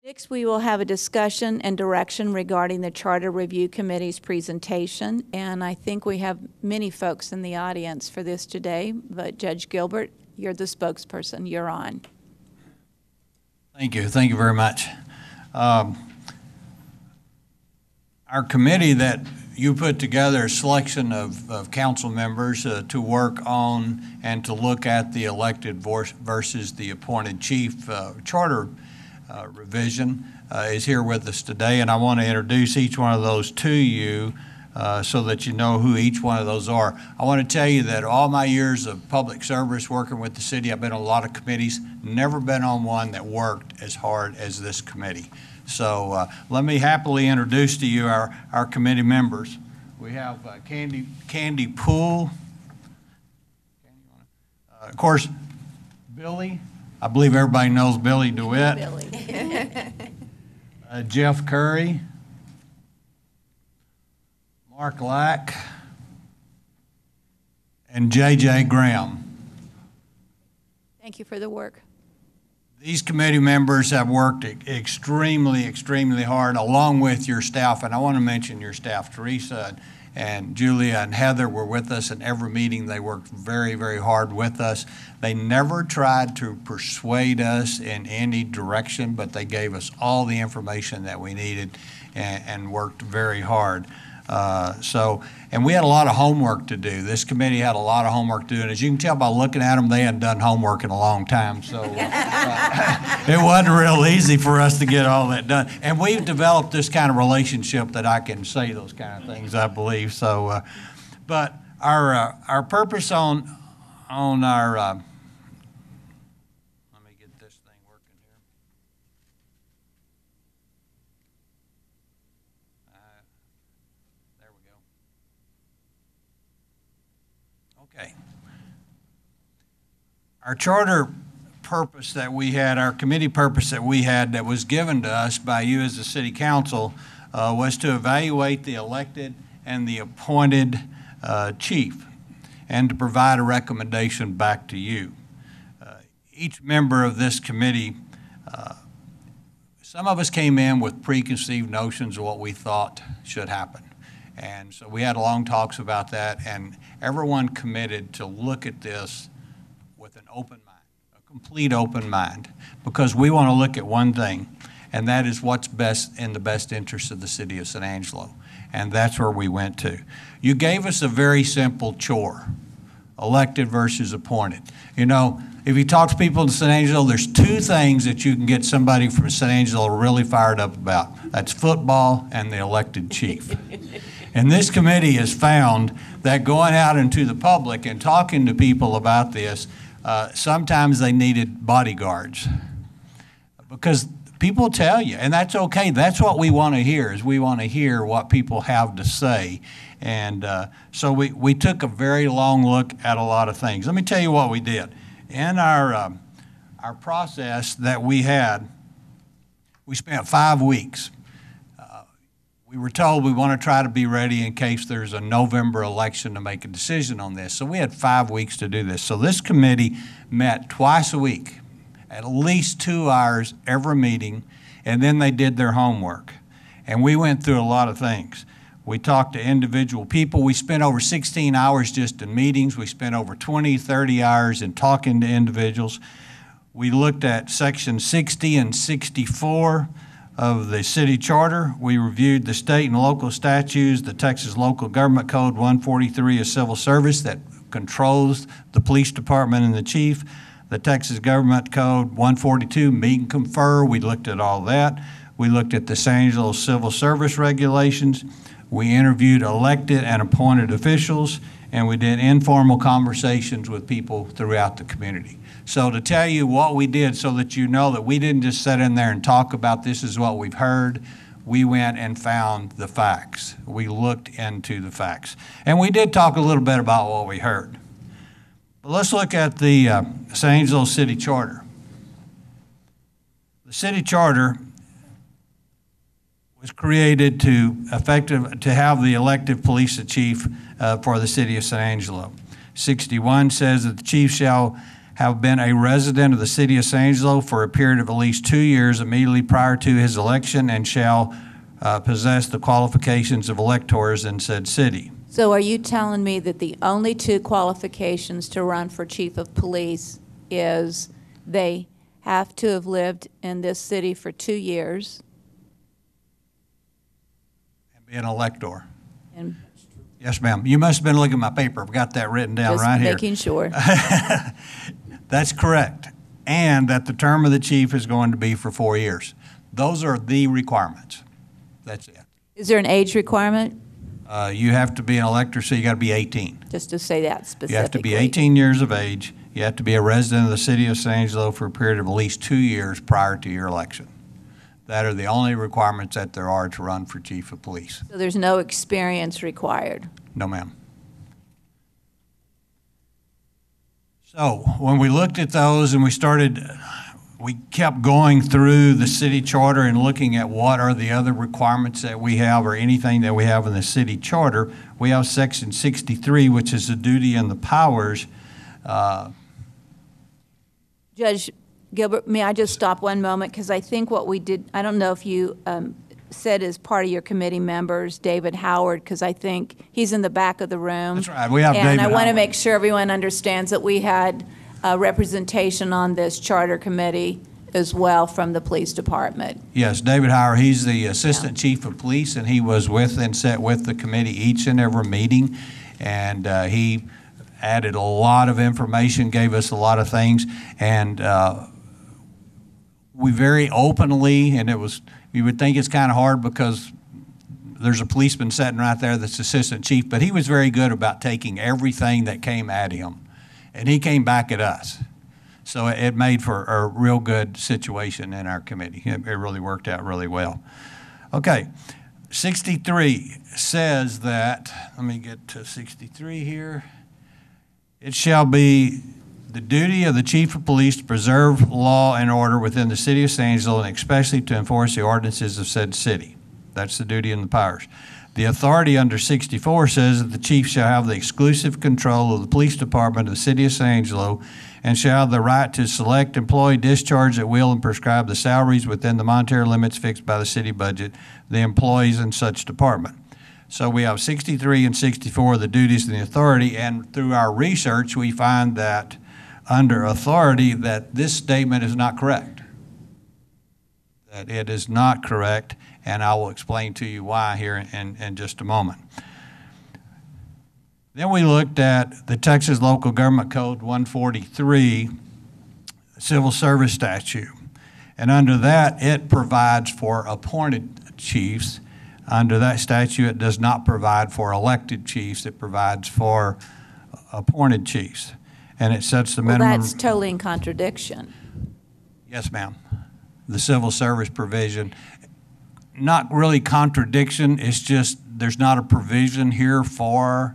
Next, we will have a discussion and direction regarding the Charter Review Committee's presentation, and I think we have many folks in the audience for this today, but Judge Gilbert, you're the spokesperson. You're on. Thank you. Thank you very much. Our committee that you put together a selection of council members to work on and to look at the elected versus the appointed chief charter revision is here with us today, and I want to introduce each one of those to you so that you know who each one of those are. I want to tell you that all my years of public service working with the city, I've been on a lot of committees, never been on one that worked as hard as this committee. So let me happily introduce to you our committee members. We have Candy Poole, of course, Billy. I believe everybody knows Billy DeWitt. Billy. Jeff Curry, Mark Lack, and J.J. Graham. Thank you for the work. These committee members have worked extremely, extremely hard along with your staff, and I want to mention your staff. Teresa and Julia and Heather were with us in every meeting. They worked very, very hard with us. They never tried to persuade us in any direction, but they gave us all the information that we needed and worked very hard. And we had a lot of homework to do. This committee had a lot of homework to do, and as you can tell by looking at them, they hadn't done homework in a long time, so it wasn't real easy for us to get all that done. And we've developed this kind of relationship that I can say those kind of things, I believe. So, but our purpose on our let me get this thing working here. There we go. Okay. Our charter purpose that we had, our committee purpose that we had that was given to us by you as the city council was to evaluate the elected and the appointed chief and to provide a recommendation back to you. Each member of this committee, some of us came in with preconceived notions of what we thought should happen. And so we had long talks about that, and everyone committed to look at this with an open mind, a complete open mind, because we want to look at one thing, and that is what's best in the best interest of the city of San Angelo. And that's where we went to. You gave us a very simple chore, elected versus appointed. You know, if you talk to people in San Angelo, there's two things that you can get somebody from San Angelo really fired up about. That's football and the elected chief. And this committee has found that going out into the public and talking to people about this, sometimes they needed bodyguards. Because people tell you, and that's okay. That's what we want to hear, is we want to hear what people have to say. And so we took a very long look at a lot of things. Let me tell you what we did. In our process that we had, we spent 5 weeks. We were told we want to try to be ready in case there's a November election to make a decision on this. So we had 5 weeks to do this. So this committee met twice a week, at least 2 hours every meeting, and then they did their homework. And we went through a lot of things. We talked to individual people. We spent over 16 hours just in meetings. We spent over 20, 30 hours in talking to individuals. We looked at section 60 and 64 of the city charter. We reviewed the state and local statutes, the Texas Local Government Code 143 of Civil Service that controls the police department and the chief, the Texas Government Code 142, meet and confer. We looked at all that. We looked at the San Angelo Civil Service regulations. We interviewed elected and appointed officials, and we did informal conversations with people throughout the community. So to tell you what we did so that you know that we didn't just sit in there and talk about this is what we've heard, we went and found the facts. We looked into the facts. And we did talk a little bit about what we heard. But let's look at the San Angelo City Charter. The City Charter was created to have the elected police chief for the city of San Angelo. 61 says that the chief shall have been a resident of the City of San Angelo for a period of at least 2 years immediately prior to his election and shall possess the qualifications of electors in said city. So are you telling me that the only two qualifications to run for chief of police is they have to have lived in this city for 2 years? And be an elector. And Yes, ma'am. You must have been looking at my paper. I've got that written down right here. just making sure. That's correct. And that the term of the chief is going to be for 4 years. Those are the requirements. That's it. Is there an age requirement? You have to be an elector, so you got to be 18. Just to say that specifically. You have to be 18 years of age. You have to be a resident of the City of San Angelo for a period of at least 2 years prior to your election. That are the only requirements that there are to run for chief of police. So there's no experience required? No, ma'am. So when we looked at those and we kept going through the city charter and looking at what are the other requirements that we have or anything that we have in the city charter, we have section 63, which is the duty and the powers. Judge Gilbert, may I just stop one moment? Because I think what we did, I don't know if you said as part of your committee members, David Howard, because I think he's in the back of the room. That's right. We have David And I want to Howard. make sure everyone understands that we had representation on this charter committee as well from the police department. Yes, David Howard, he's the assistant chief of police, and he was with and sat with the committee each and every meeting, and he added a lot of information, gave us a lot of things, and we very openly, and you would think it's kind of hard because there's a policeman sitting right there that's assistant chief, but he was very good about taking everything that came at him, and he came back at us. So it made for a real good situation in our committee. It really worked out really well. Okay, 63 says that, let me get to 63 here. It shall be the duty of the chief of police to preserve law and order within the City of San Angelo, and especially to enforce the ordinances of said city. That's the duty and the powers. The authority under 64 says that the chief shall have the exclusive control of the police department of the City of San Angelo and shall have the right to select, employ, discharge at will, and prescribe the salaries within the monetary limits fixed by the city budget, the employees in such department. So we have 63 and 64, the duties and the authority, and through our research, we find that under authority that this statement is not correct. That it is not correct, and I will explain to you why here in just a moment. Then we looked at the Texas Local Government Code 143, Civil Service Statute, and under that it provides for appointed chiefs. Under that statute, it does not provide for elected chiefs. It provides for appointed chiefs, and it sets the minimum. Well, that's totally in contradiction. Yes, ma'am. The civil service provision, not really contradiction. It's just there's not a provision here for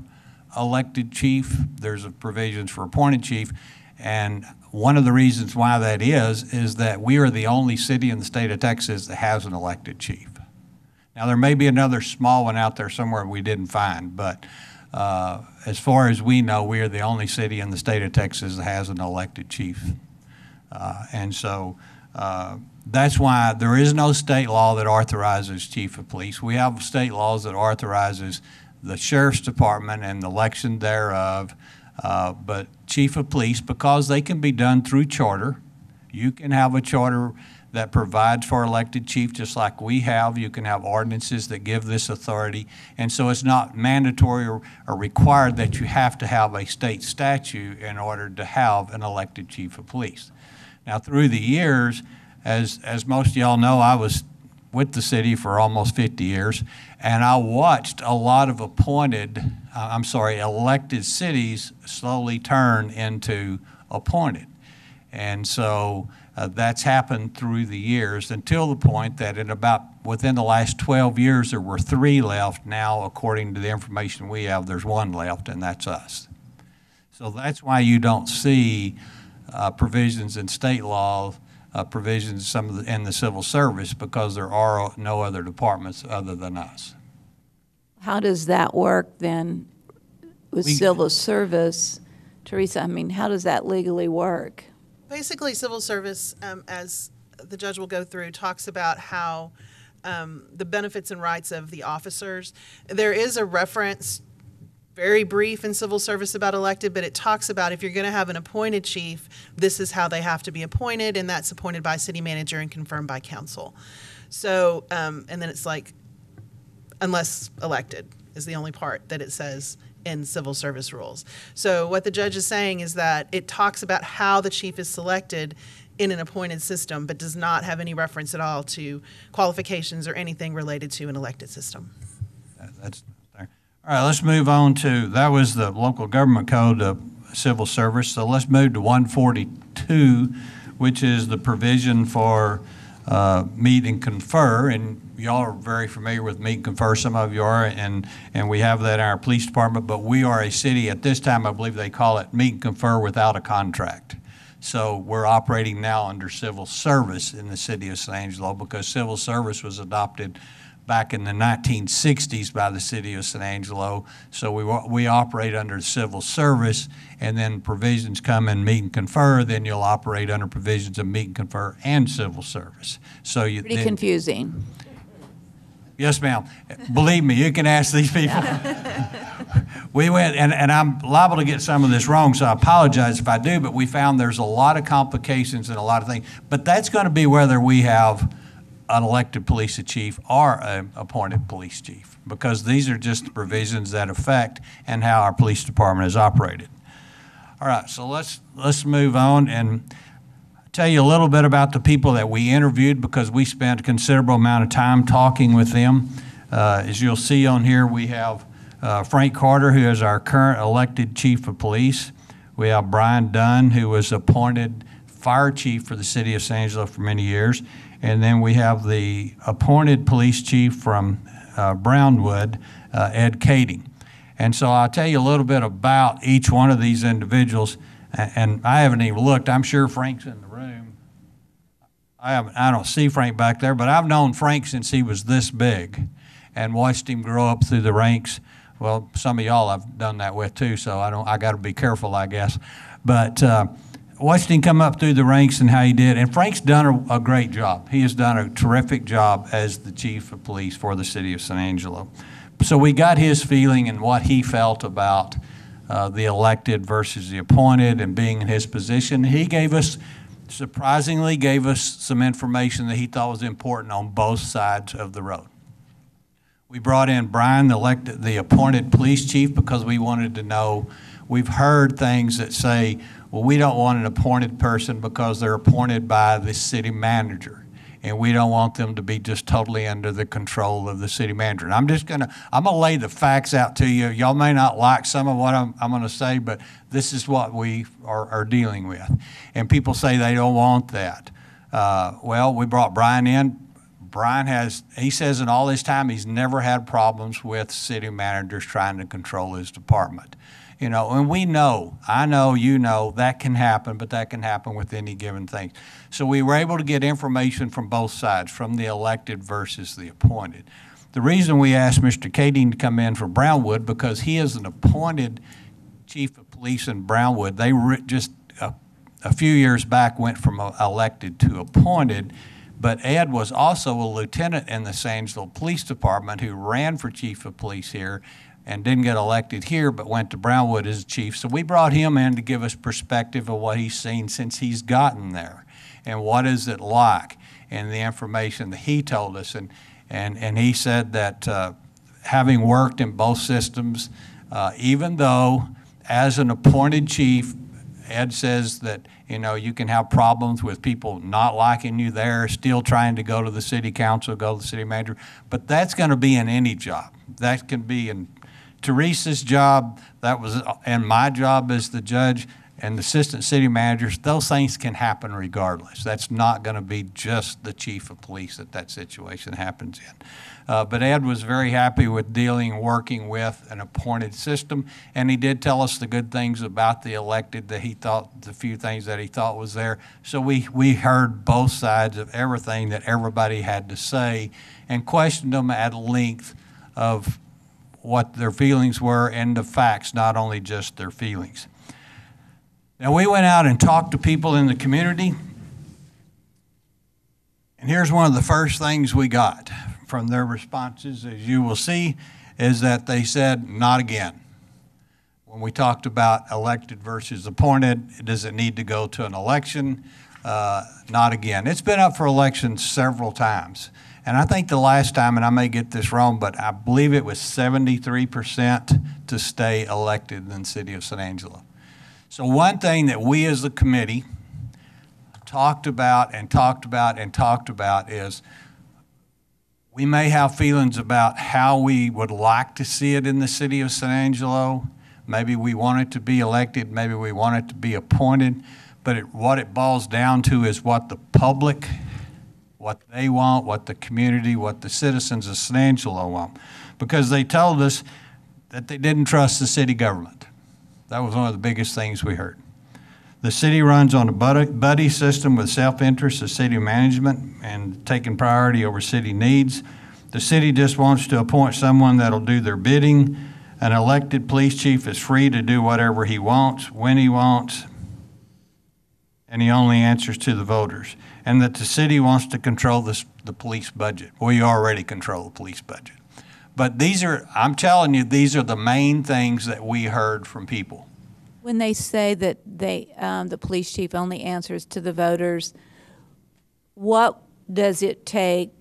elected chief. There's a provisions for appointed chief, and one of the reasons why that is that we are the only city in the state of Texas that has an elected chief. Now, there may be another small one out there somewhere we didn't find, but as far as we know, we are the only city in the state of Texas that has an elected chief. And so that's why there is no state law that authorizes chief of police. We have state laws that authorizes the sheriff's department and the election thereof, but chief of police, because they can be done through charter, you can have a charter that provides for elected chief just like we have. You can have ordinances that give this authority. And so it's not mandatory or required that you have to have a state statute in order to have an elected chief of police. Now, through the years, as most of y'all know, I was with the city for almost 50 years, and I watched a lot of elected cities slowly turn into appointed. And so that's happened through the years until the point that within the last 12 years, there were 3 left. Now, according to the information we have, there's 1 left, and that's us. So that's why you don't see provisions in state law, provisions in the civil service, because there are no other departments other than us. How does that work then with civil service Teresa, I mean, how does that legally work? Basically, civil service, as the judge will go through, talks about how the benefits and rights of the officers. There is a reference, very brief in civil service about elected, but it talks about if you're going to have an appointed chief, this is how they have to be appointed, and that's appointed by city manager and confirmed by council. So, and then it's like, unless elected is the only part that it says in civil service rules. So what the judge is saying is that it talks about how the chief is selected in an appointed system, but does not have any reference at all to qualifications or anything related to an elected system. That's there. All right, let's move on to, that was the local government code of civil service. So let's move to 142, which is the provision for meet and confer. And y'all are very familiar with meet and confer. Some of you are, and we have that in our police department. But we are a city, at this time, I believe they call it meet and confer without a contract. So we're operating now under civil service in the city of San Angelo because civil service was adopted back in the 1960s by the city of San Angelo. So we operate under civil service, and then provisions come in meet and confer, then you'll operate under provisions of meet and confer and civil service. So you Pretty confusing. Yes, ma'am. Believe me, you can ask these people. We went, and I'm liable to get some of this wrong, so I apologize if I do, but we found there's a lot of complications and a lot of things. But that's going to be whether we have an elected police chief or an appointed police chief, because these are just the provisions that affect and how our police department is operated. All right, so let's move on and tell you a little bit about the people that we interviewed, because we spent a considerable amount of time talking with them. As you'll see on here, we have Frank Carter, who is our current elected chief of police. We have Brian Dunn, who was appointed fire chief for the city of San Angelo for many years. And then we have the appointed police chief from Brownwood, Ed Kading. And so I'll tell you a little bit about each one of these individuals. And I haven't even looked. I'm sure Frank's in the room. I don't see Frank back there, but I've known Frank since he was this big and watched him grow up through the ranks. Well, some of y'all I've done that with too, so I got to be careful, I guess. But watched him come up through the ranks and how he did. And Frank's done a great job. He has done a terrific job as the chief of police for the city of San Angelo. So we got his feeling and what he felt about the elected versus the appointed and being in his position. He surprisingly gave us some information that he thought was important on both sides of the road. We brought in Brian, the appointed police chief, because we wanted to know, we've heard things that say, well, we don't want an appointed person because they're appointed by the city manager, and we don't want them to be just totally under the control of the city manager. And I'm gonna lay the facts out to you. Y'all may not like some of what I'm gonna say, but this is what we are dealing with. And people say they don't want that. Well, we brought Brian in. He says in all his time, he's never had problems with city managers trying to control his department. You know, and I know, you know, that can happen, but that can happen with any given thing. So we were able to get information from both sides, from the elected versus the appointed. The reason we asked Mr. Kading to come in for Brownwood, because he is an appointed chief of police in Brownwood. They just a few years back went from elected to appointed. But Ed was also a lieutenant in the San Angelo Police Department who ran for chief of police here and didn't get elected here, but went to Brownwood as chief. So we brought him in to give us perspective of what he's seen since he's gotten there, and what is it like, and the information that he told us. And he said that having worked in both systems, even though as an appointed chief, Ed says that, you know, you can have problems with people not liking you there, still trying to go to the city council, go to the city manager, but that's going to be in any job. That can be in Teresa's job, that was in my job as the judge and the assistant city managers. Those things can happen regardless. That's not going to be just the chief of police that situation happens in. But Ed was very happy with working with an appointed system, and he did tell us the good things about the elected, that he thought, the few things that he thought was there. So we heard both sides of everything that everybody had to say and questioned them at length of what their feelings were and the facts, not only just their feelings. Now, we went out and talked to people in the community, and here's one of the first things we got from their responses, as you will see, is that they said, not again. When we talked about elected versus appointed, does it need to go to an election? Not again. It's been up for election several times. And I think the last time, and I may get this wrong, but I believe it was 73% to stay elected in the City of San Angelo. So one thing that we as a committee talked about is we may have feelings about how we would like to see it in the City of San Angelo. Maybe we want it to be elected, maybe we want it to be appointed, but what it boils down to is what the public, what they want, what the community, what the citizens of San Angelo want. Because they told us that they didn't trust the city government. That was one of the biggest things we heard. The city runs on a buddy system with self-interest of city management and taking priority over city needs. The city just wants to appoint someone that'll do their bidding. An elected police chief is free to do whatever he wants, when he wants, and he only answers to the voters. And that the city wants to control the police budget. We already control the police budget. But I'm telling you, these are the main things that we heard from people. When they say that the police chief only answers to the voters, what does it take?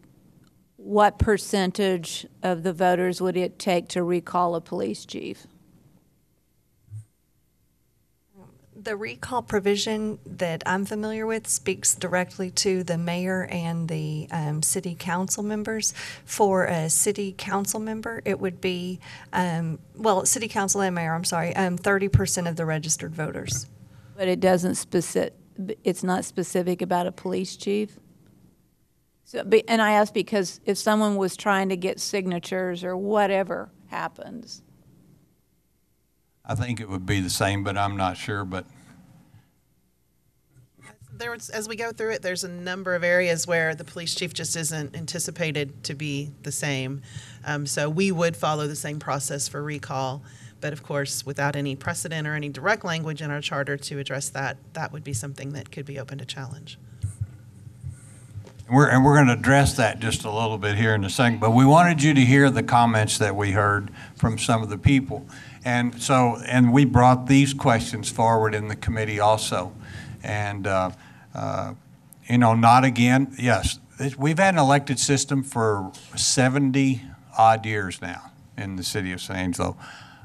What percentage of the voters would it take to recall a police chief? The recall provision that I'm familiar with speaks directly to the mayor and the city council members. For a city council member, it would be, city council and mayor, 30% of the registered voters. But it's not specific about a police chief? So, and I ask because if someone was trying to get signatures or whatever happens. I think it would be the same, but I'm not sure. But as we go through it, there's a number of areas where the police chief just isn't anticipated to be the same. So we would follow the same process for recall. But of course, without any precedent or any direct language in our charter to address that, that would be something that could be open to challenge. We're going to address that just a little bit here in a second, but we wanted you to hear the comments that we heard from some of the people. And we brought these questions forward in the committee also. And, not again, yes, we've had an elected system for 70 odd years now in the city of San Angelo.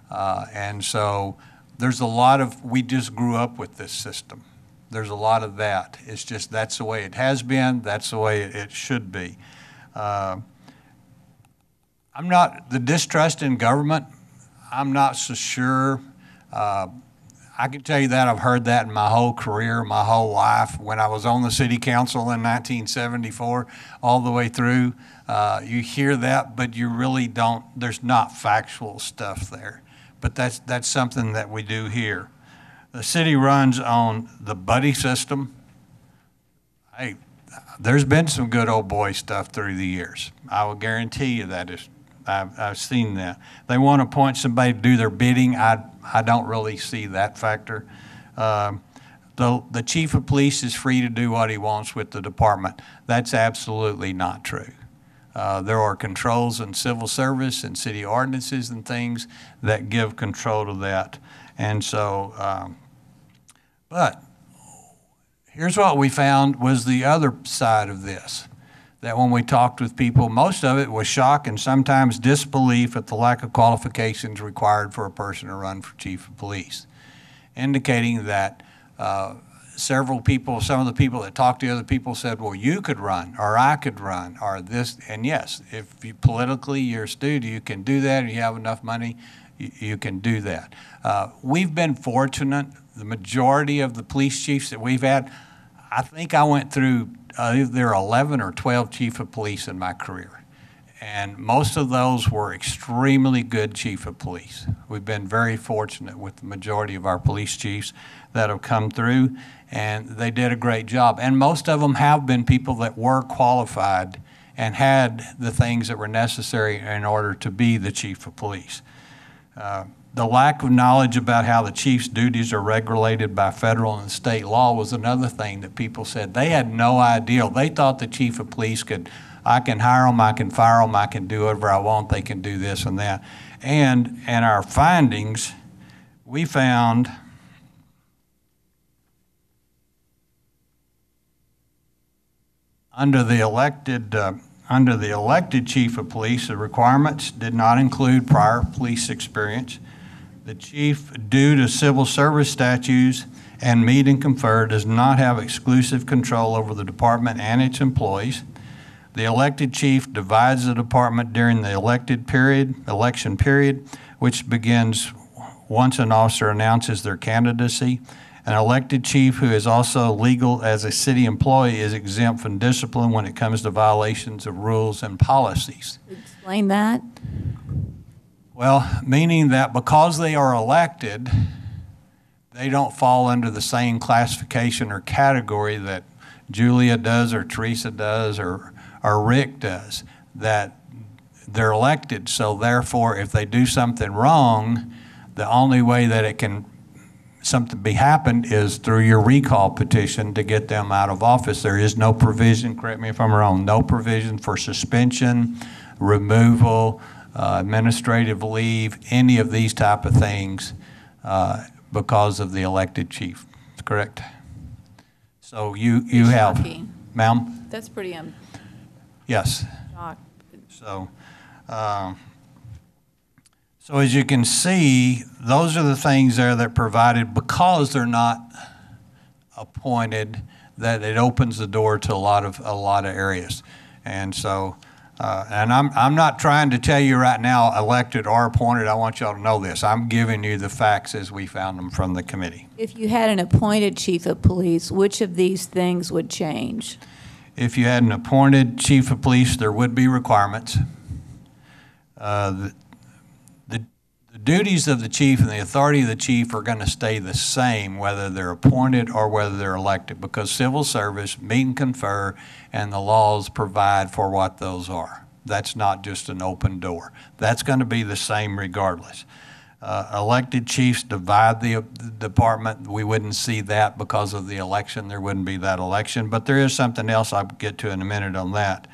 And so there's we just grew up with this system. There's a lot of that. It's just that's the way it has been. That's the way it should be. The distrust in government, I'm not so sure. I can tell you that I've heard that in my whole career, my whole life. When I was on the city council in 1974, all the way through, you hear that, but you really don't, there's not factual stuff there. But that's something that we do here. The city runs on the buddy system. Hey, there's been some good old boy stuff through the years. I will guarantee you that I've seen that. They want to appoint somebody to do their bidding. I don't really see that factor. The chief of police is free to do what he wants with the department. That's absolutely not true. There are controls in civil service and city ordinances and things that give control to that. And so, but here's what we found was the other side of this, that when we talked with people, most of it was shock and sometimes disbelief at the lack of qualifications required for a person to run for chief of police, indicating that some of the people that talked to other people said, well, you could run, or I could run, or this. And yes, if politically you're astute, you can do that, and you have enough money, you can do that. We've been fortunate. The majority of the police chiefs that we've had, I think I went through either 11 or 12 chief of police in my career. And most of those were extremely good chief of police. We've been very fortunate with the majority of our police chiefs that have come through, and they did a great job. And most of them have been people that were qualified and had the things that were necessary in order to be the chief of police. the lack of knowledge about how the chief's duties are regulated by federal and state law was another thing that people said. They had no idea. They thought the chief of police I can hire them, I can fire them, I can do whatever I want, they can do this and that. And in our findings, we found under the elected chief of police, the requirements did not include prior police experience. The chief, due to civil service statutes and meet and confer, does not have exclusive control over the department and its employees. The elected chief divides the department during the election period, which begins once an officer announces their candidacy. An elected chief who is also legal as a city employee is exempt from discipline when it comes to violations of rules and policies. Explain that. Well, meaning that because they are elected, they don't fall under the same classification or category that Julia does or Teresa does or Rick does, that they're elected. So therefore, if they do something wrong, the only way that it can something be happened is through your recall petition to get them out of office. There is no provision, correct me if I'm wrong, no provision for suspension, removal, administrative leave, any of these type of things because of the elected chief. Correct? So you have, Shocking. ma'am? That's pretty Yes. shocked. So, so as you can see, those are the things there that provided because they're not appointed, that it opens the door to a lot of areas. And so, and I'm not trying to tell you right now, elected or appointed. I want y'all to know this. I'm giving you the facts as we found them from the committee. If you had an appointed chief of police, which of these things would change? If you had an appointed chief of police, there would be requirements. The duties of the chief and the authority of the chief are going to stay the same whether they're appointed or whether they're elected, because civil service, meet and confer, and the laws provide for what those are. That's not just an open door. That's going to be the same regardless. Elected chiefs divide the department. We wouldn't see that because of the election. There wouldn't be that election. But there is something else I'll get to in a minute on that.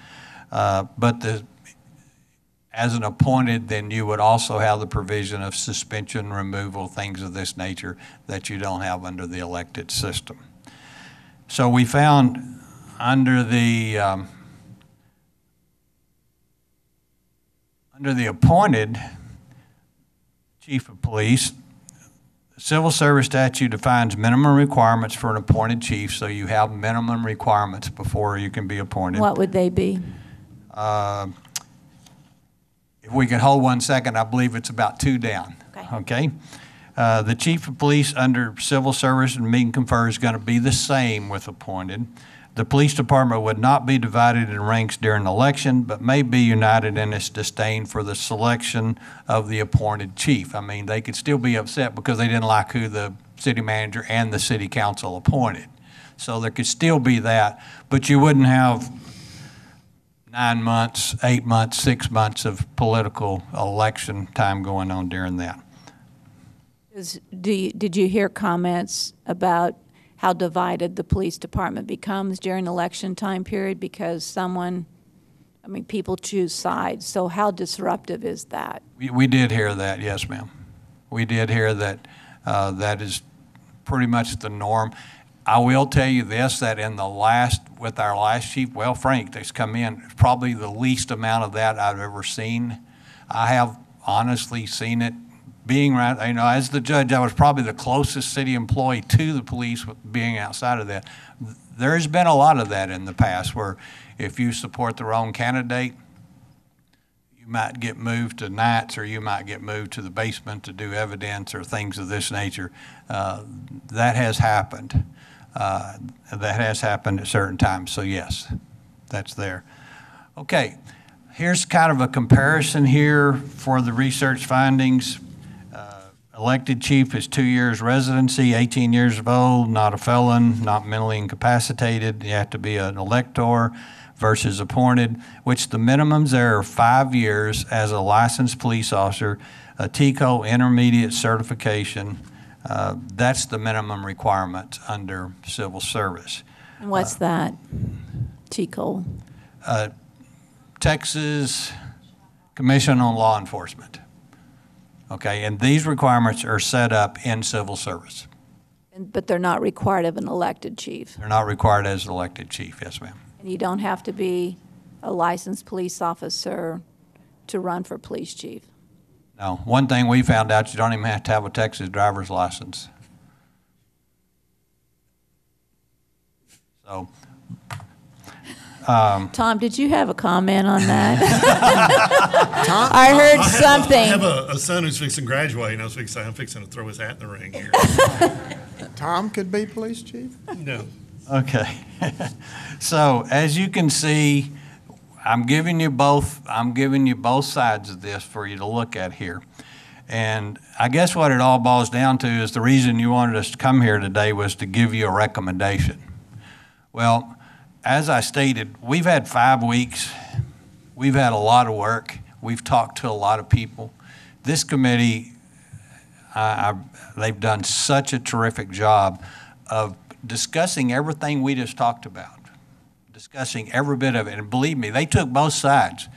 As an appointed, then you would also have the provision of suspension, removal, things of this nature that you don't have under the elected system. So we found under the appointed chief of police, the civil service statute defines minimum requirements for an appointed chief, so you have minimum requirements before you can be appointed. What would they be? If we can hold 1 second, I believe it's about 2 down. Okay? The chief of police under civil service and meet and confer is going to be the same with appointed. The police department would not be divided in ranks during the election, but may be united in its disdain for the selection of the appointed chief. I mean, they could still be upset because they didn't like who the city manager and the city council appointed. So there could still be that, but you wouldn't have 9 months, 8 months, 6 months of political election time going on during that. Did you hear comments about how divided the police department becomes during election time period because people choose sides. So how disruptive is that? We did hear that, yes, ma'am. We did hear that that is pretty much the norm. I will tell you this, that with our last chief, Frank, that's come in, probably the least amount of that I've ever seen. I have honestly seen it being right, as the judge, I was probably the closest city employee to the police with being outside of that. There's been a lot of that in the past where if you support the wrong candidate, you might get moved to nights or you might get moved to the basement to do evidence or things of this nature. That has happened. That has happened at certain times. So yes, that's there. Okay, here's kind of a comparison here for the research findings. Elected chief is 2 years residency, 18 years of old, not a felon, not mentally incapacitated. You have to be an elector. versus appointed, which the minimums there are 5 years as a licensed police officer, a TCO intermediate certification. That's the minimum requirement under civil service. And what's that, TCOL? Texas Commission on Law Enforcement. Okay, and these requirements are set up in civil service. But they're not required of an elected chief. They're not required as an elected chief, yes, ma'am. And you don't have to be a licensed police officer to run for police chief. No, one thing we found out, you don't even have to have a Texas driver's license. So, Tom, did you have a comment on that? I heard something. I have a son who's fixing to graduate, and I'm fixing to throw his hat in the ring here. Tom could be police chief? No. okay. So as you can see, I'm giving you both sides of this for you to look at here. And I guess what it all boils down to is the reason you wanted us to come here today was to give you a recommendation. Well, as I stated, we've had 5 weeks. We've had a lot of work. We've talked to a lot of people. This committee, they've done such a terrific job of discussing everything we just talked about, discussing every bit of it. And believe me, they took both sides.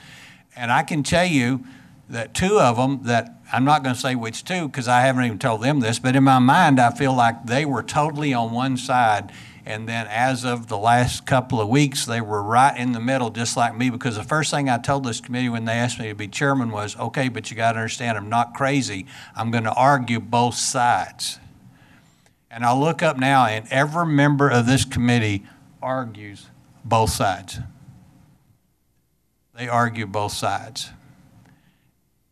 And I can tell you that 2 of them, that I'm not going to say which 2 because I haven't even told them this, but in my mind, I feel like they were totally on one side. And then as of the last couple of weeks, they were right in the middle, just like me, because the first thing I told this committee when they asked me to be chairman was, okay, but you got to understand, I'm not crazy. I'm going to argue both sides. And I look up now, and every member of this committee argues both sides. They argue both sides.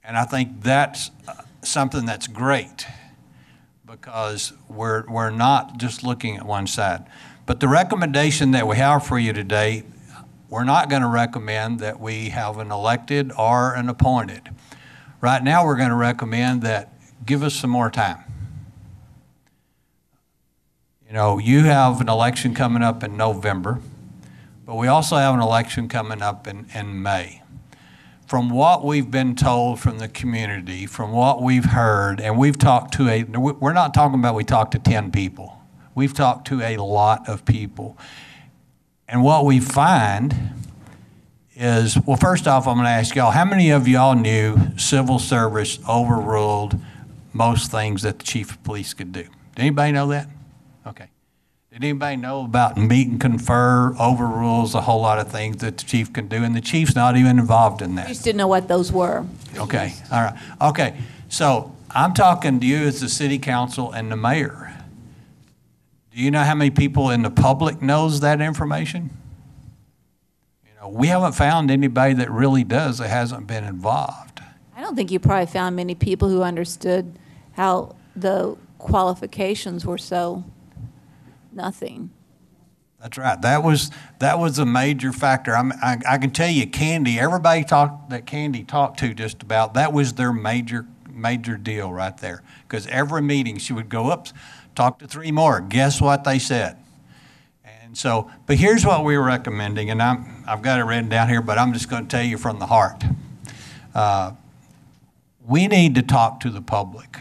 And I think that's something that's great, because we're not just looking at one side. But the recommendation that we have for you today, we're not going to recommend that we have an elected or an appointed. Right now, we're going to recommend that give us some more time. You know, you have an election coming up in November, but we also have an election coming up in May. From what we've been told from the community, from what we've heard, and we've talked to we're not talking about we talked to 10 people. We've talked to a lot of people. And what we find is, well, first off, I'm going to ask y'all, how many of y'all knew civil service overruled most things that the chief of police could do? Did anybody know that? Okay. Did anybody know about meet and confer overrules a whole lot of things that the chief can do? And the chief's not even involved in that. I just didn't know what those were. Okay, all right. Okay, so I'm talking to you as the city council and the mayor. Do you know how many people in the public knows that information? You know, we haven't found anybody that really does that hasn't been involved. I don't think you probably found many people who understood how the qualifications were so nothing. That's right. That was a major factor. I can tell you, Candy, everybody that Candy talked to just about, that was their major deal right there. Because every meeting she would go up, talk to 3 more. Guess what they said? And so, but here's what we were recommending, and I've got it written down here, but I'm just going to tell you from the heart. We need to talk to the public.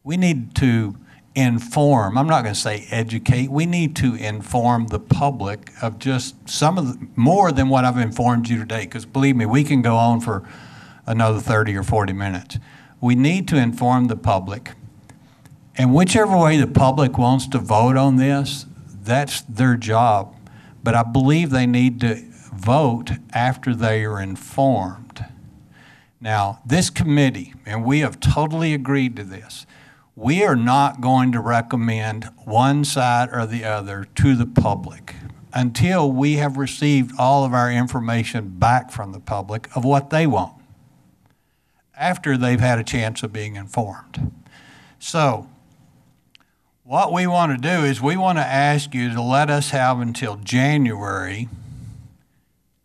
We need to inform, I'm not going to say educate, we need to inform the public of just more than what I've informed you today, because believe me, we can go on for another 30 or 40 minutes. We need to inform the public, and whichever way the public wants to vote on this, that's their job. But I believe they need to vote after they are informed. Now, this committee, and we have totally agreed to this, we are not going to recommend one side or the other to the public until we have received all of our information back from the public of what they want, after they've had a chance of being informed. So what we want to do is we want to ask you to let us have until January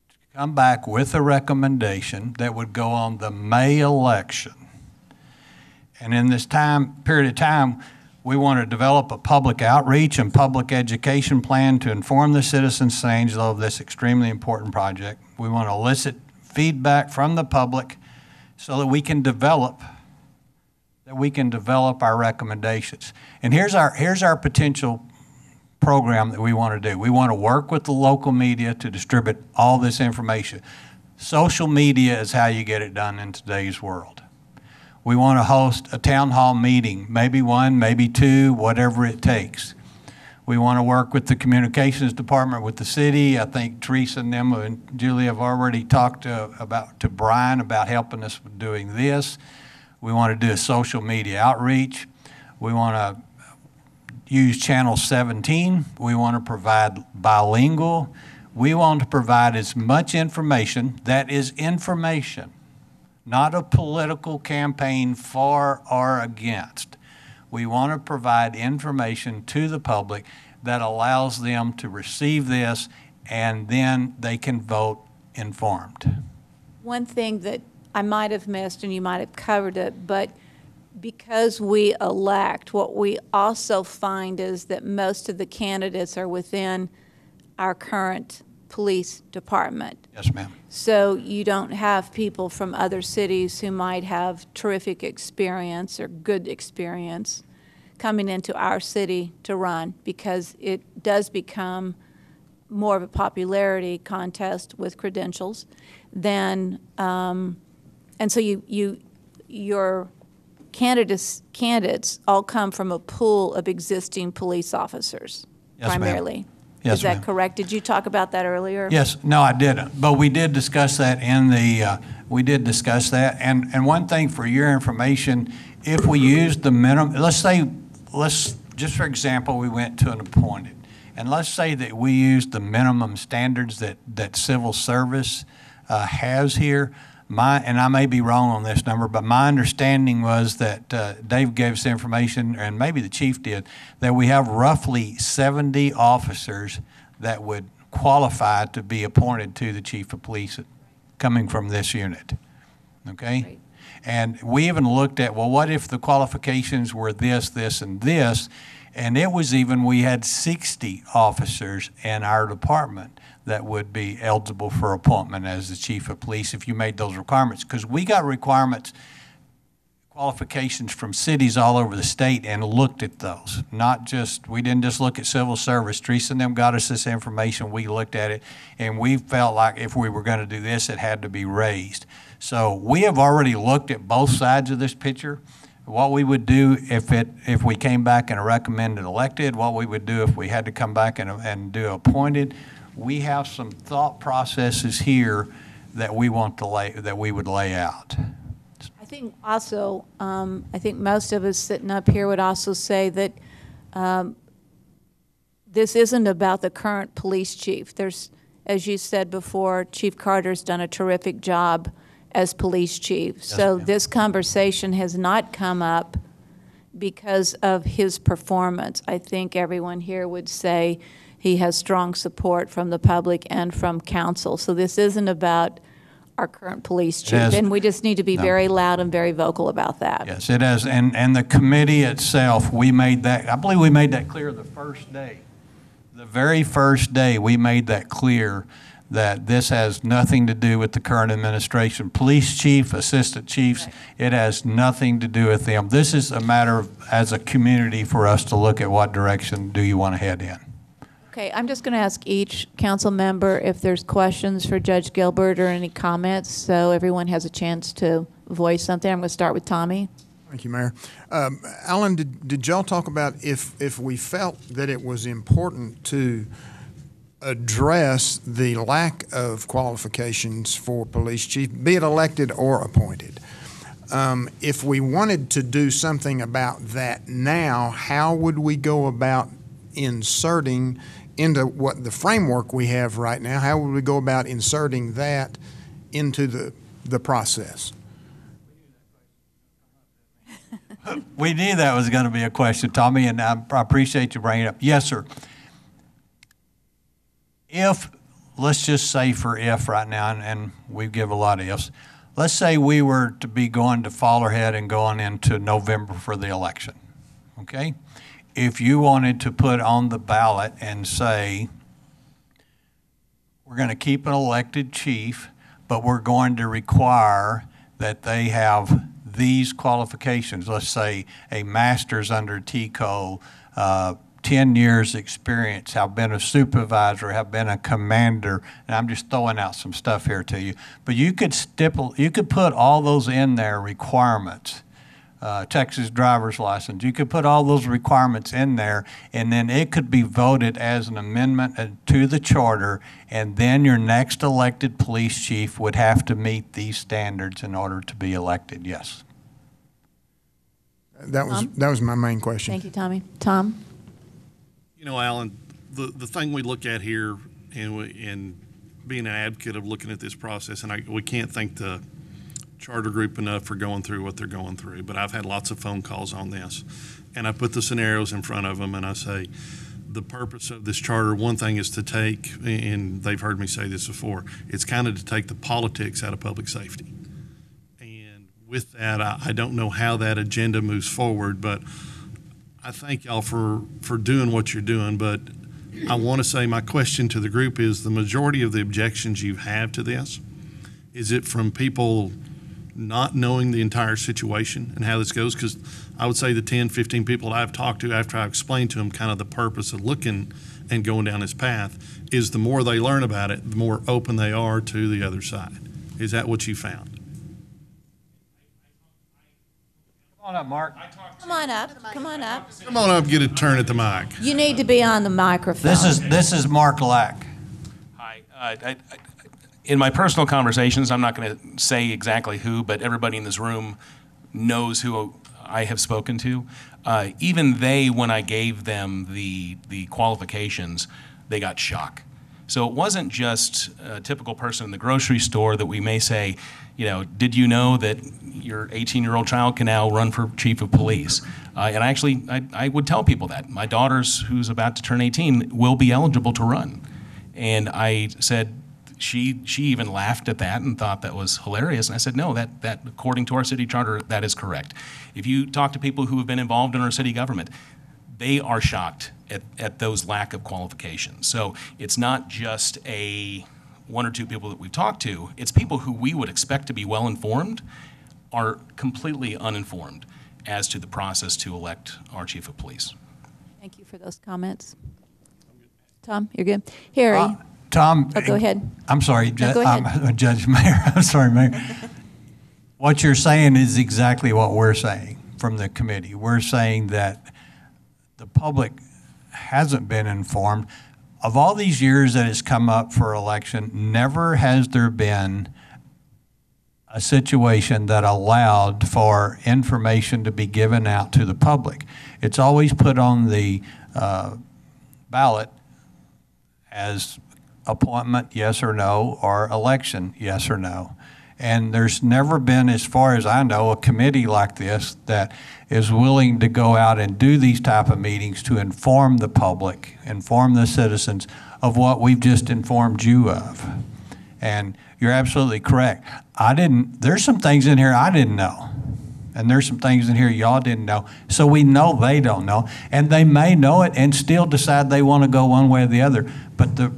to come back with a recommendation that would go on the May election. And in this period of time, We want to develop a public outreach and public education plan to inform the citizens of San Angelo of this extremely important project. We want to elicit feedback from the public so that we can develop our recommendations. And here's our potential program that we want to do. We want to work with the local media to distribute all this information. Social media is how you get it done in today's world. We want to host a town hall meeting, maybe one, maybe two, whatever it takes. We want to work with the communications department with the city. I think Teresa and them and Julie have already talked to Brian about helping us with doing this. We want to do a social media outreach. We want to use Channel 17. We want to provide bilingual. We want to provide as much information that is information, not a political campaign for or against. We want to provide information to the public that allows them to receive this, and then they can vote informed. One thing that I might have missed, and you might have covered it, but because we elect, what we also find is that most of the candidates are within our current police department. Yes, ma'am. So you don't have people from other cities who might have terrific experience or good experience coming into our city to run, because it does become more of a popularity contest with credentials than, and so your candidates all come from a pool of existing police officers, Yes, ma'am. primarily. Yes, Is that ma'am. correct? Did you talk about that earlier? Yes, no, I didn't, but we did discuss that in the, and one thing for your information, if we used the minimum, just for example, we went to an appointed, and let's say that we used the minimum standards that civil service has here. And I may be wrong on this number, but my understanding was that Dave gave us information, and maybe the chief did, that we have roughly 70 officers that would qualify to be appointed to the chief of police coming from this unit. Okay? Great. And we even looked at, well, what if the qualifications were this, this, and this? And it was even, we had 60 officers in our department that would be eligible for appointment as the chief of police if you made those requirements. Because we got requirements, qualifications from cities all over the state and looked at those. We didn't just look at civil service. Teresa and them got us this information. We looked at it, and we felt like if we were going to do this, it had to be raised. So we have already looked at both sides of this picture. What we would do if we came back and recommended elected, what we would do if we had to come back and do appointed. We have some thought processes here that we would lay out. I think also, I think most of us sitting up here would also say that this isn't about the current police chief. There's, as you said before, Chief Carter's done a terrific job as police chief. Yes, So ma'am. this conversation has not come up because of his performance. I think everyone here would say he has strong support from the public and from council. So this isn't about our current police chief. has- And we just need to be No. very loud and very vocal about that. Yes, it has, and the committee itself, I believe we made that clear the first day. The very first day, we made that clear that this has nothing to do with the current administration. Police chief, assistant chiefs, it has nothing to do with them. This is a matter of, as a community, for us to look at what direction do you want to head in. Okay, I'm just going to ask each council member if there's questions for Judge Gilbert or any comments, so everyone has a chance to voice something. I'm going to start with Tommy. Thank you, Mayor. Alan, did y'all talk about if we felt that it was important to address the lack of qualifications for police chief, be it elected or appointed? If we wanted to do something about that now, how would we go about inserting into what the framework we have right now? How would we go about inserting that into the process? We knew that was going to be a question, Tommy, and I appreciate you bringing it up. Yes, sir. Let's just say for if right now, and we give a lot of ifs, let's say we were to be going to Fallerhead and going into November for the election, okay? If you wanted to put on the ballot and say, we're going to keep an elected chief, but we're going to require that they have these qualifications, let's say a master's under TCO, 10 years experience, have been a supervisor, have been a commander, and I'm just throwing out some stuff here to you. But you could put all those in there requirements. Texas driver's license. You could put all those requirements in there, and then it could be voted as an amendment to the charter, and then your next elected police chief would have to meet these standards in order to be elected. Yes. That was my main question. Thank you, Tommy. Tom? You know, Alan, the thing we look at here and being an advocate of looking at this process, and we can't thank the charter group enough for going through what they're going through, but I've had lots of phone calls on this, and I put the scenarios in front of them, and I say, the purpose of this charter, one thing is to take, and they've heard me say this before, it's kind of to take the politics out of public safety. And with that, I don't know how that agenda moves forward, but I thank y'all for doing what you're doing. But I want to say my question to the group is, the majority of the objections you have to this, is it from people not knowing the entire situation and how this goes? Because I would say the 10, 15 people that I've talked to after I explained to them kind of the purpose of looking and going down this path is the more they learn about it, the more open they are to the other side. Is that what you found? Come on up, Mark. Come on up. Come on up. Come on up, get a turn at the mic. You need to be on the microphone. This is Mark Lack. Hi. In my personal conversations, I'm not going to say exactly who, but everybody in this room knows who I have spoken to. Even they, when I gave them the qualifications, they got shock. So it wasn't just a typical person in the grocery store that we may say, you know, did you know that your 18-year-old child can now run for chief of police? And I would tell people that. My daughter's, who's about to turn 18, will be eligible to run. And I said, she even laughed at that and thought that was hilarious. And I said, no, that according to our city charter, that is correct. If you talk to people who have been involved in our city government, they are shocked at those lack of qualifications. So it's not just one or two people that we've talked to, it's people who we would expect to be well-informed are completely uninformed as to the process to elect our chief of police. Thank you for those comments. Tom, you're good? Harry? Tom. Oh, go ahead. I'm sorry, No, go ahead. Judge Mayor. I'm sorry, Mayor. What you're saying is exactly what we're saying from the committee. We're saying that the public hasn't been informed. Of all these years that it's come up for election, never has there been a situation that allowed for information to be given out to the public. It's always put on the ballot as appointment, yes or no, or election, yes or no. And there's never been, as far as I know, a committee like this that is willing to go out and do these type of meetings to inform the public, inform the citizens of what we've just informed you of. And you're absolutely correct. There's some things in here I didn't know. And there's some things in here y'all didn't know. So we know they don't know. And they may know it and still decide they want to go one way or the other. But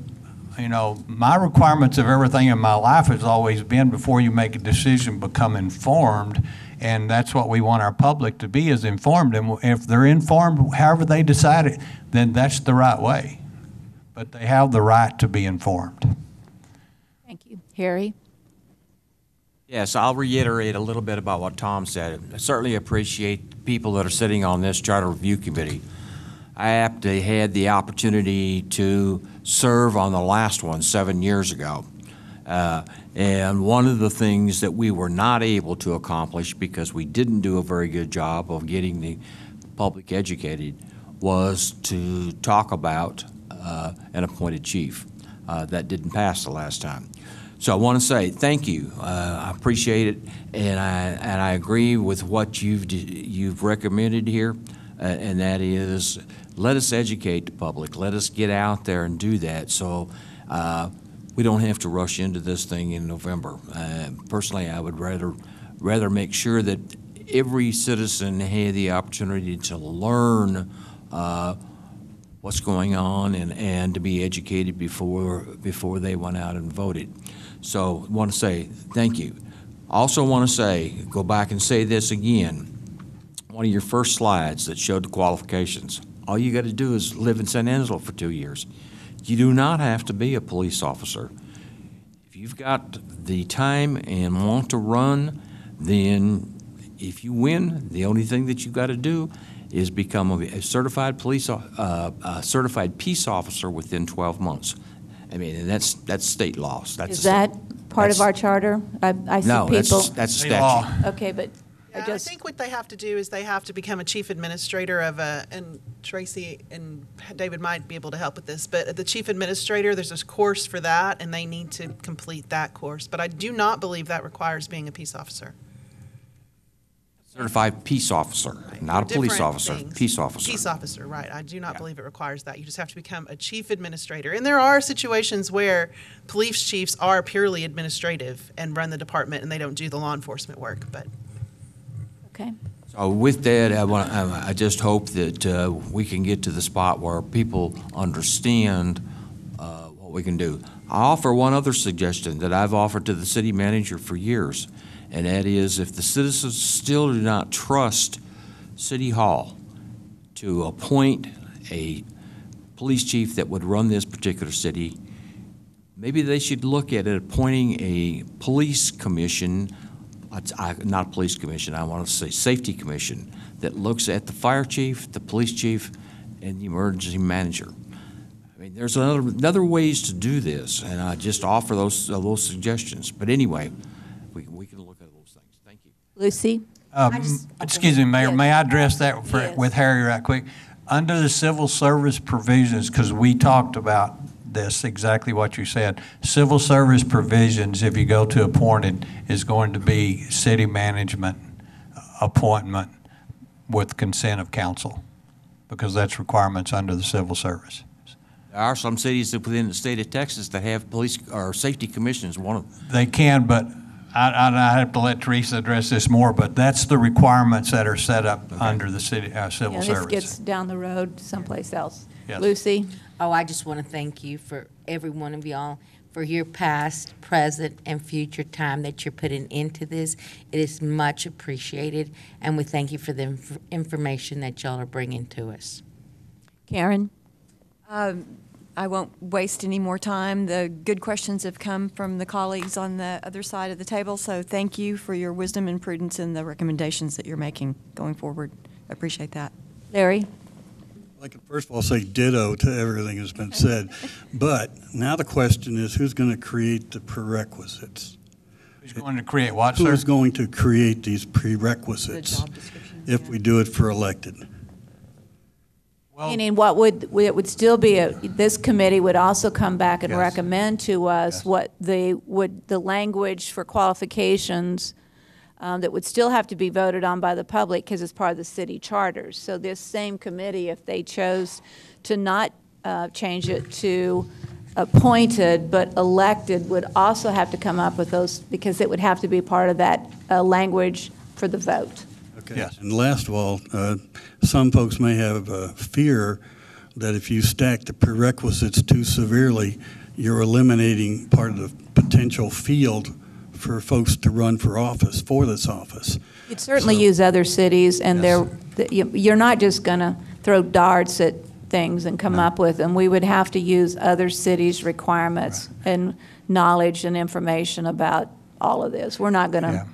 my requirements of everything in my life has always been, before you make a decision, become informed. And that's what we want our public to be, is informed. And if they're informed, however they decide it, then that's the right way. But they have the right to be informed. Thank you. Harry? Yes, I'll reiterate a little bit about what Tom said. I certainly appreciate the people that are sitting on this Charter Review Committee. I actually had the opportunity to serve on the last one 7 years ago. And one of the things that we were not able to accomplish, because we didn't do a very good job of getting the public educated, was to talk about an appointed chief. That didn't pass the last time. So I want to say thank you. I appreciate it, and I agree with what you've recommended here, and that is, let us educate the public. Let us get out there and do that, so we don't have to rush into this thing in November. Personally, I would rather make sure that every citizen had the opportunity to learn what's going on and to be educated before they went out and voted. So I want to say thank you. Also want to say, go back and say this again, one of your first slides that showed the qualifications. All you got to do is live in San Angelo for 2 years. You do not have to be a police officer. If you've got the time and want to run, then if you win, the only thing that you got to do is become a certified certified peace officer within 12 months. I mean, and that's state law. Is that part of our charter? I see no, people. that's State statute. law. Okay, but I think what they have to do is they have to become a chief administrator of and Tracy and David might be able to help with this, but the chief administrator, there's this course for that, and they need to complete that course. But I do not believe that requires being a peace officer. Certified peace officer, not a police Different officer, things. peace officer. Peace officer, right. I do not believe it requires that. You just have to become a chief administrator. And there are situations where police chiefs are purely administrative and run the department, and they don't do the law enforcement work, but. okay. So with that, I just hope that we can get to the spot where people understand what we can do. I offer one other suggestion that I've offered to the city manager for years, and that is if the citizens still do not trust City Hall to appoint a police chief that would run this particular city, maybe they should look at it appointing a police commission, not police commission, I want to say safety commission, that looks at the fire chief, the police chief, and the emergency manager. I mean, there's other ways to do this, and I just offer those suggestions. But anyway, we can look at those things. Thank you. Lucy? Excuse me, Mayor, Yes. may I address that Yes. with Harry right quick? Under the civil service provisions, because we talked about this, exactly what you said, civil service provisions, if you go to appointed, is going to be city management appointment with consent of council, because that's requirements under the civil service. There are some cities within the state of Texas that have police or safety commissions. One of them. They can, but I have to let Teresa address this more, but that's the requirements that are set up under the city civil Yeah, this service. gets down the road someplace else. Yes. Lucy? Oh, I just want to thank you for every one of y'all for your past, present, and future time that you're putting into this. It is much appreciated, and we thank you for the information that y'all are bringing to us. Karen? I won't waste any more time. The good questions have come from the colleagues on the other side of the table, so thank you for your wisdom and prudence in the recommendations that you're making going forward. I appreciate that. Larry? I could first of all say ditto to everything that's been said, but now the question is who's going to create the prerequisites? Who's going to create what, Who sir? is going to create these prerequisites if we do it for elected? Well, Meaning it would still be, this committee would also come back and Yes. recommend to us Yes. what the language for qualifications that would still have to be voted on by the public because it's part of the city charters. So this same committee, if they chose to not change it to appointed but elected, would also have to come up with those because it would have to be part of that language for the vote. Okay. Yes. And last of all, some folks may have a fear that if you stack the prerequisites too severely, you're eliminating part of the potential field for folks to run for office, for this office. You'd certainly So- use other cities, and Yes. you're not just going to throw darts at things and come up with them. We would have to use other cities' requirements and knowledge and information about all of this. We're not going to. Yeah.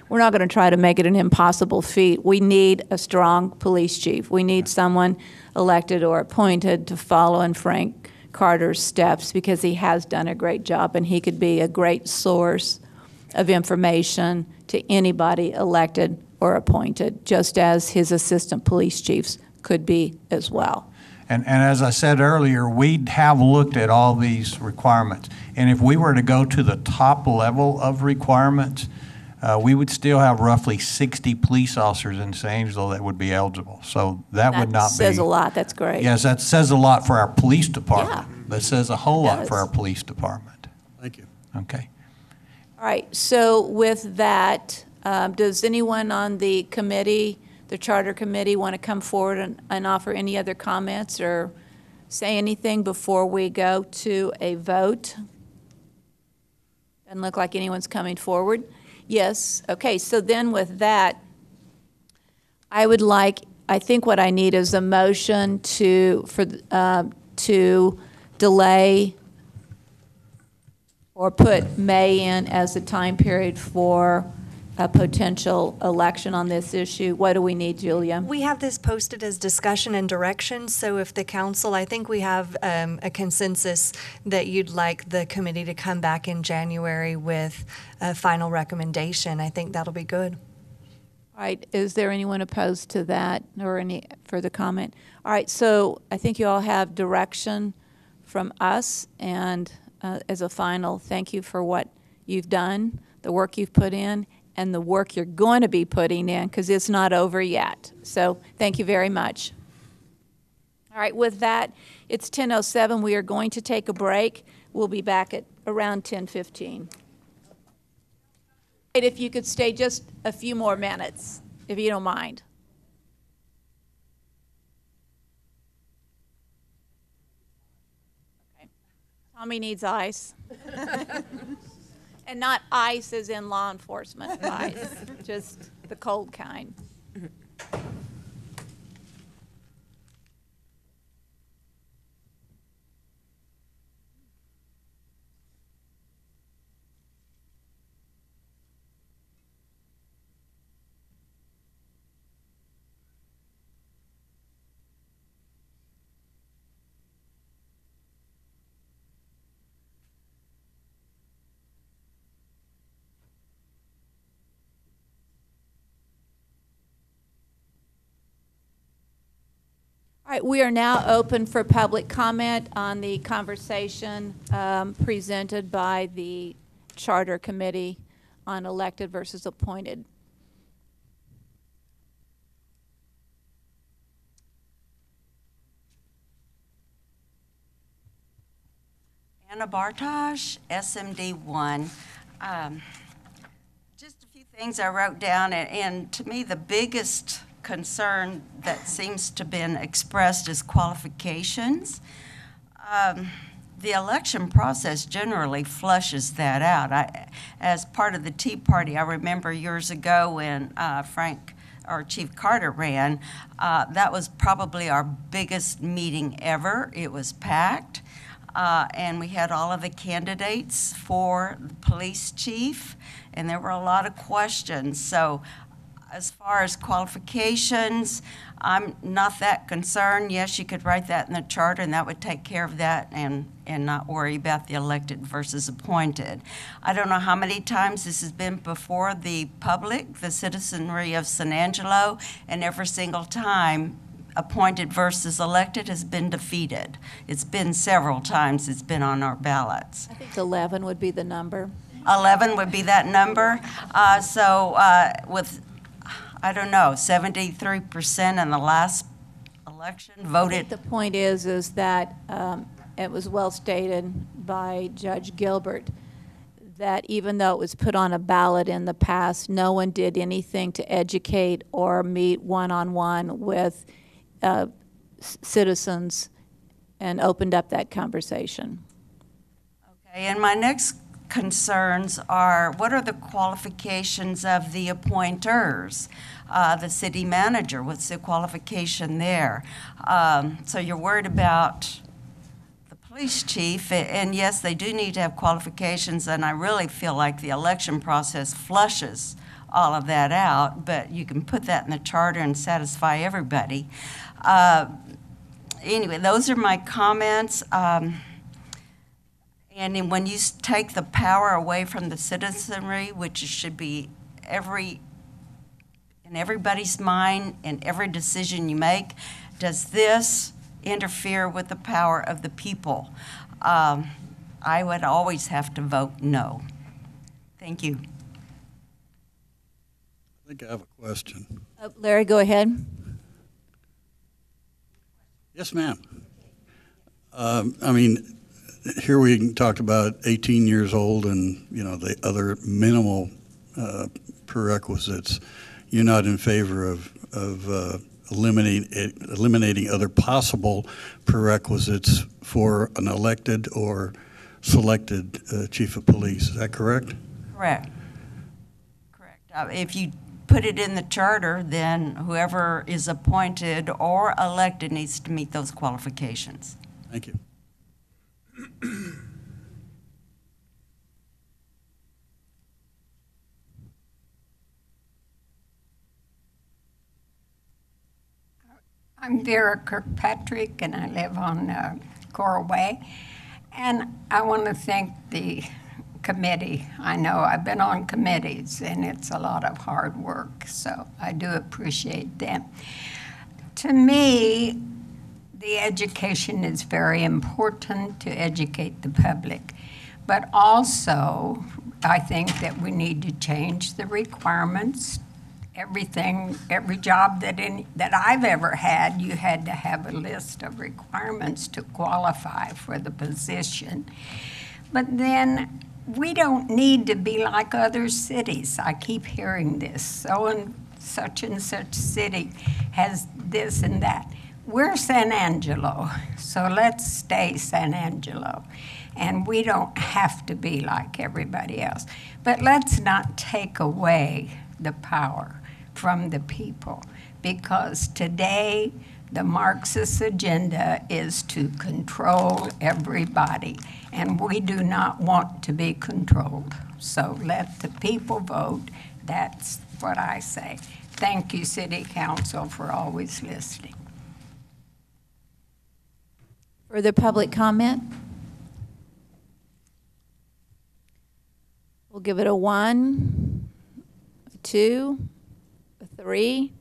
We're not going to try to make it an impossible feat. We need a strong police chief. We need someone elected or appointed to follow in Frank Carter's steps because he has done a great job and he could be a great source of information to anybody elected or appointed, just as his assistant police chiefs could be as well. And as I said earlier, we have looked at all these requirements. And if we were to go to the top level of requirements, we would still have roughly 60 police officers in San Angelo that would be eligible. So that would not be. That says a lot. That's great. Yes, that says a lot for our police department. Yeah. That says a whole It lot does. for our police department. Thank you. Okay. All right, so with that, Does anyone on the committee, the charter committee, want to come forward and offer any other comments or say anything before we go to a vote? Doesn't look like anyone's coming forward. Yes, okay, so then with that, I think what I need is a motion to delay or put May in as a time period for a potential election on this issue. What do we need, Julia? We have this posted as discussion and direction, so if the council, I think we have a consensus that you'd like the committee to come back in January with a final recommendation. I think that'll be good. All right, is there anyone opposed to that or any further comment? All right, so I think you all have direction from us, and as a final, thank you for what you've done, the work you've put in, and the work you're going to be putting in, because it's not over yet. So thank you very much. All right, with that, it's 10:07. We are going to take a break. We'll be back at around 10:15. If you could stay just a few more minutes, if you don't mind. Okay. Tommy needs ice. And not ice as in law enforcement ice, just the cold kind. All right, we are now open for public comment on the conversation presented by the Charter Committee on elected versus appointed. Anna Bartosh, SMD1. Just a few things I wrote down, and to me the biggest concern that seems to have been expressed is qualifications. The election process generally flushes that out. As part of the Tea Party, I remember years ago when Frank, our Chief Carter, ran, that was probably our biggest meeting ever. It was packed, and we had all of the candidates for the police chief, and there were a lot of questions. So as far as qualifications, I'm not that concerned. Yes, you could write that in the charter, and that would take care of that and not worry about the elected versus appointed. I don't know how many times this has been before the public, the citizenry of San Angelo, and every single time appointed versus elected has been defeated. It's been several times it's been on our ballots. I think 11 would be the number. 11 would be that number. With I don't know, 73% in the last election voted. The point is that it was well stated by Judge Gilbert that even though it was put on a ballot in the past, no one did anything to educate or meet one-on-one with citizens and opened up that conversation. Okay, and my next concerns are, what are the qualifications of the appointers? The city manager, what's the qualification there? So you're worried about the police chief, and yes, they do need to have qualifications, and I really feel like the election process flushes all of that out, but you can put that in the charter and satisfy everybody. Anyway, those are my comments. And when you take the power away from the citizenry, which should be in everybody's mind in every decision you make, does this interfere with the power of the people? I would always have to vote no. Thank you. I think I have a question. Larry, go ahead. Yes, ma'am. I mean, here we talked about 18 years old and, you know, the other minimal prerequisites. You're not in favor of eliminating other possible prerequisites for an elected or selected chief of police. Is that correct? Correct. Correct. If you put it in the charter, then whoever is appointed or elected needs to meet those qualifications. Thank you. I'm Vera Kirkpatrick, and I live on Coral Way. And I want to thank the committee. I know I've been on committees, and it's a lot of hard work, so I do appreciate them. To me, the education is very important to educate the public, but also I think that we need to change the requirements. Every job that I've ever had, you had to have a list of requirements to qualify for the position. But then we don't need to be like other cities. I keep hearing this. So and such city has this and that. We're San Angelo, so let's stay San Angelo. And we don't have to be like everybody else. But let's not take away the power from the people, because today the Marxist agenda is to control everybody, and we do not want to be controlled. So let the people vote. That's what I say. Thank you, City Council, for always listening. Further public comment? We'll give it a 1, a 2, a 3.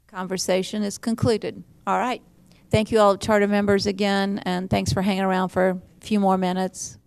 Conversation is concluded. All right. Thank you all charter members again, and thanks for hanging around for a few more minutes.